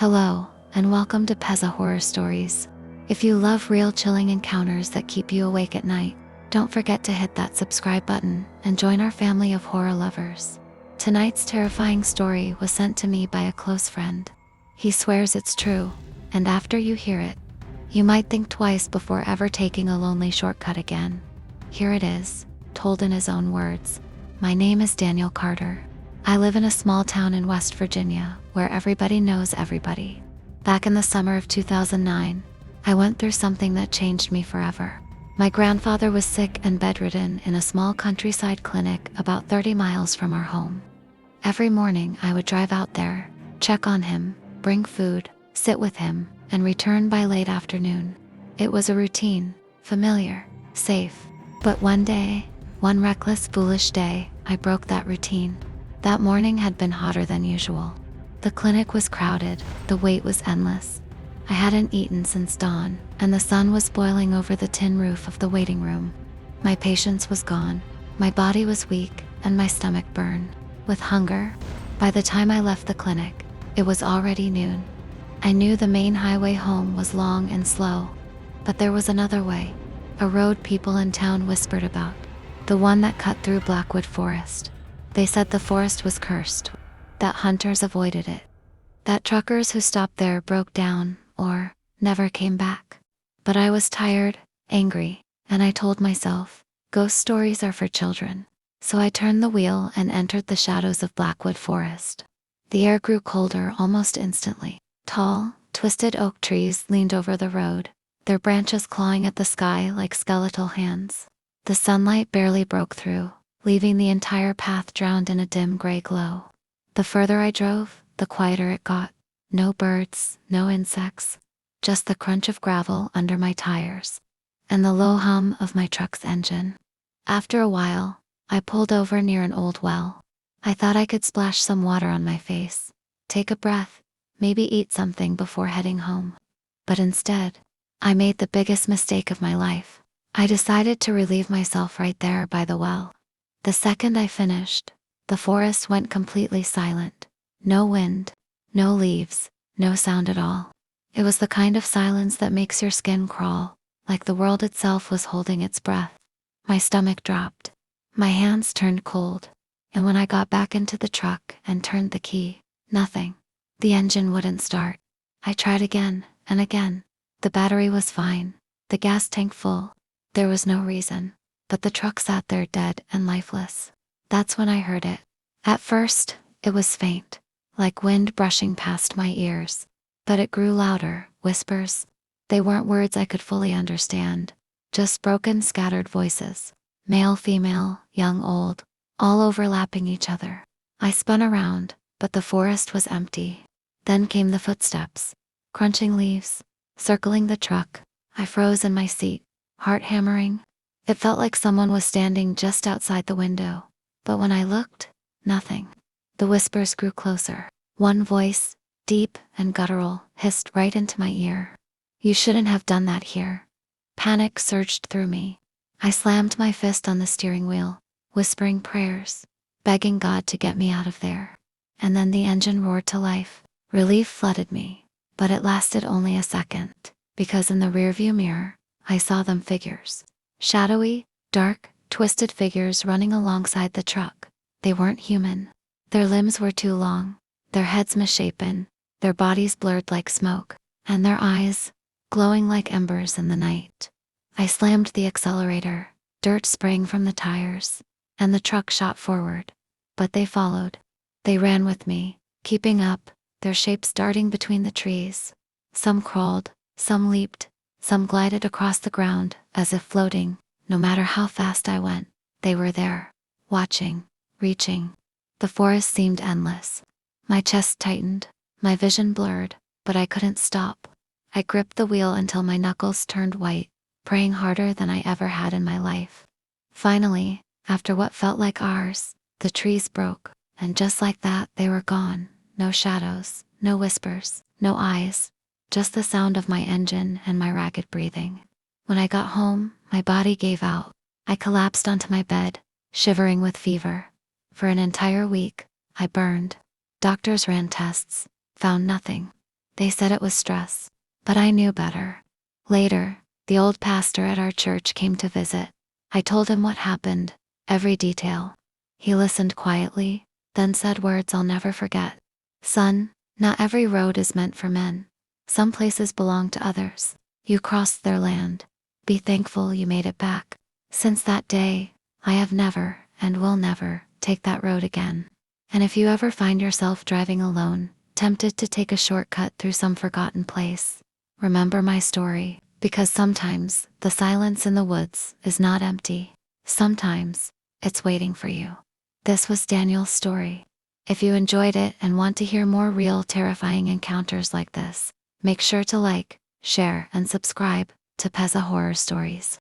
Hello, and welcome to Peza Horror Stories. If you love real chilling encounters that keep you awake at night, don't forget to hit that subscribe button and join our family of horror lovers. Tonight's terrifying story was sent to me by a close friend. He swears it's true, and after you hear it, you might think twice before ever taking a lonely shortcut again. Here it is, told in his own words. My name is Daniel Carter. I live in a small town in West Virginia where everybody knows everybody. Back in the summer of 2009, I went through something that changed me forever. My grandfather was sick and bedridden in a small countryside clinic about 30 miles from our home. Every morning I would drive out there, check on him, bring food, sit with him, and return by late afternoon. It was a routine, familiar, safe. But one day, one reckless, foolish day, I broke that routine. That morning had been hotter than usual. The clinic was crowded, the wait was endless. I hadn't eaten since dawn, and the sun was boiling over the tin roof of the waiting room. My patience was gone, my body was weak, and my stomach burned with hunger. By the time I left the clinic, it was already noon. I knew the main highway home was long and slow, but there was another way, a road people in town whispered about, the one that cut through Blackwood Forest. They said the forest was cursed, that hunters avoided it, that truckers who stopped there broke down or never came back. But I was tired, angry, and I told myself, ghost stories are for children. So I turned the wheel and entered the shadows of Blackwood Forest. The air grew colder almost instantly. Tall, twisted oak trees leaned over the road, their branches clawing at the sky like skeletal hands. The sunlight barely broke through, leaving the entire path drowned in a dim gray glow. The further I drove, the quieter it got. No birds, no insects, just the crunch of gravel under my tires, and the low hum of my truck's engine. After a while, I pulled over near an old well. I thought I could splash some water on my face, take a breath, maybe eat something before heading home. But instead, I made the biggest mistake of my life. I decided to relieve myself right there by the well. The second I finished, the forest went completely silent. No wind, no leaves, no sound at all. It was the kind of silence that makes your skin crawl, like the world itself was holding its breath. My stomach dropped. My hands turned cold. And when I got back into the truck and turned the key, nothing. The engine wouldn't start. I tried again and again. The battery was fine, the gas tank full. There was no reason. But the truck sat there dead and lifeless. That's when I heard it. At first, it was faint, like wind brushing past my ears. But it grew louder, whispers. They weren't words I could fully understand, just broken, scattered voices. Male, female, young, old, all overlapping each other. I spun around, but the forest was empty. Then came the footsteps, crunching leaves, circling the truck. I froze in my seat, heart hammering. It felt like someone was standing just outside the window. But when I looked, nothing. The whispers grew closer. One voice, deep and guttural, hissed right into my ear. You shouldn't have done that here. Panic surged through me. I slammed my fist on the steering wheel, whispering prayers, begging God to get me out of there. And then the engine roared to life. Relief flooded me, but it lasted only a second, because in the rearview mirror, I saw them figures. Shadowy, dark, twisted figures running alongside the truck. They weren't human. Their limbs were too long, their heads misshapen, their bodies blurred like smoke, and their eyes, glowing like embers in the night. I slammed the accelerator, dirt spraying from the tires, and the truck shot forward. But they followed. They ran with me, keeping up, their shapes darting between the trees. Some crawled, some leaped, some glided across the ground, as if floating. No matter how fast I went, they were there, watching, reaching. The forest seemed endless. My chest tightened, my vision blurred, but I couldn't stop. I gripped the wheel until my knuckles turned white, praying harder than I ever had in my life. Finally, after what felt like hours, the trees broke, and just like that, they were gone. No shadows, no whispers, no eyes. Just the sound of my engine and my ragged breathing. When I got home, my body gave out. I collapsed onto my bed, shivering with fever. For an entire week, I burned. Doctors ran tests, found nothing. They said it was stress, but I knew better. Later, the old pastor at our church came to visit. I told him what happened, every detail. He listened quietly, then said words I'll never forget. "Son, not every road is meant for men. Some places belong to others. You crossed their land. Be thankful you made it back." Since that day, I have never, and will never, take that road again. And if you ever find yourself driving alone, tempted to take a shortcut through some forgotten place, remember my story, because sometimes the silence in the woods is not empty. Sometimes it's waiting for you. This was Daniel's story. If you enjoyed it and want to hear more real, terrifying encounters like this, make sure to like, share, and subscribe to Peza Horror Stories.